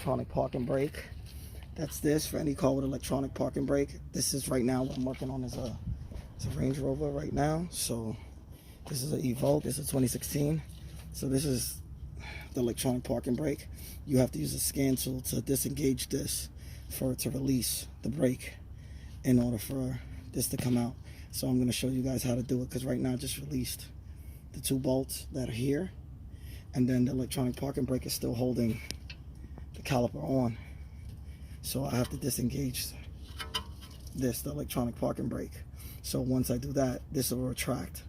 electronic parking brake. That's this for any car with electronic parking brake. This is right now what I'm working on is a Range Rover right now. So this is an Evoque. This is 2016. So this is the electronic parking brake. You have to use a scan tool to disengage this for it to release the brake in order for this to come out. So I'm going to show you guys how to do it, because right now I just released the 2 bolts that are here, and then the electronic parking brake is still holding the caliper on. So I have to disengage this, the electronic parking brake. So once I do that, this will retract,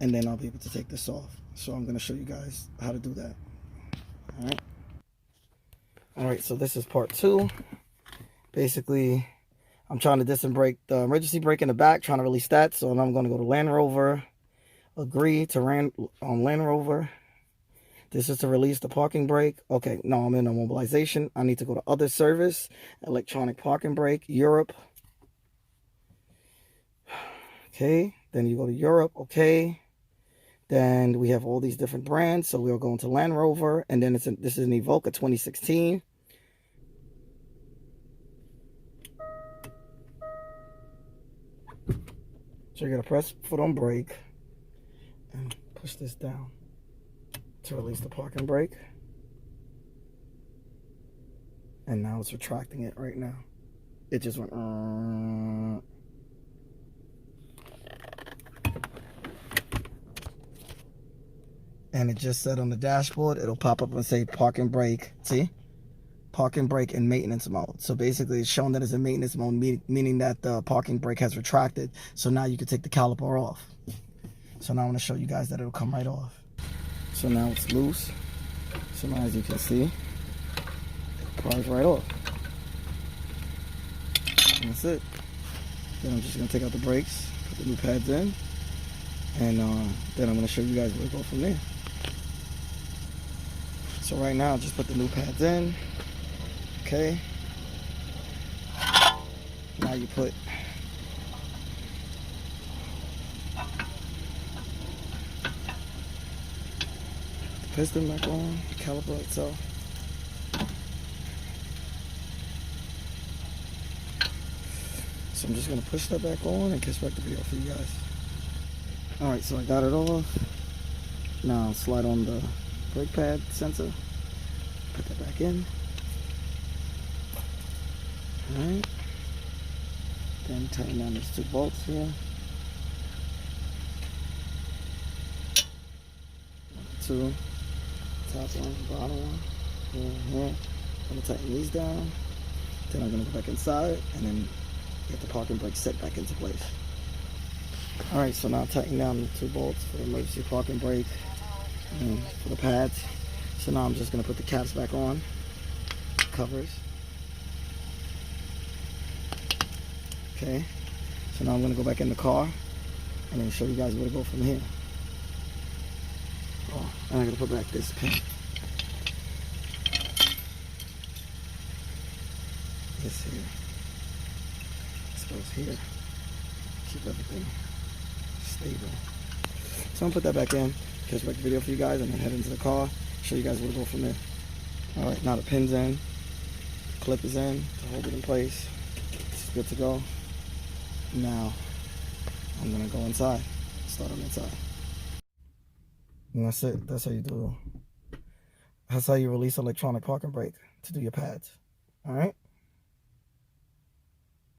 and then I'll be able to take this off. So I'm going to show you guys how to do that. All right, so this is part 2. Basically, I'm trying to disembrake the emergency brake in the back, trying to release that. So now I'm going to go to Land Rover, agree to on Land Rover. This is to release the parking brake. Okay, now I'm in immobilization. I need to go to other service, electronic parking brake, Europe. Okay, then you go to Europe, okay. Then we have all these different brands. So we're going to Land Rover, and then this is an Evoque, a 2016. So you're going to press foot on brake and push this down to release the parking brake. And now it's retracting it right now. It just went. And it just said on the dashboard, it'll pop up and say parking brake. See? Parking brake in maintenance mode. So basically it's showing that it's in maintenance mode, meaning that the parking brake has retracted. So now you can take the caliper off. So now I want to show you guys that it'll come right off. So now it's loose. So now as you can see, it pries right off. And that's it. Then I'm just going to take out the brakes, put the new pads in, and then I'm going to show you guys where to go from there. So right now, just put the new pads in. Okay. Now you put the piston back on, the caliper itself. So I'm just going to push that back on and catch back the video for you guys. Alright, so I got it off. Now I'll slide on the brake pad sensor. Put that back in. Alright. Then tighten down these 2 bolts here. 2. Top one, bottom one. Here, here. I'm going to tighten these down. Then I'm going to go back inside and then get the parking brake set back into place. Alright, so now tighten down the 2 bolts for the emergency parking brake and for the pads. So now I'm just going to put the caps back on, covers. Okay, so now I'm going to go back in the car and then show you guys where to go from here. Oh, and I'm going to put back this pin. This here. This goes here. Keep everything stable. So I'm going to put that back in, catch back the video for you guys, and then head into the car, show you guys where to go from there. Alright, now the pin's in, the clip is in to hold it in place. It's good to go. Now I'm going to go inside, start on inside. And that's it. That's how you do. That's how you release electronic parking brake to do your pads. Alright?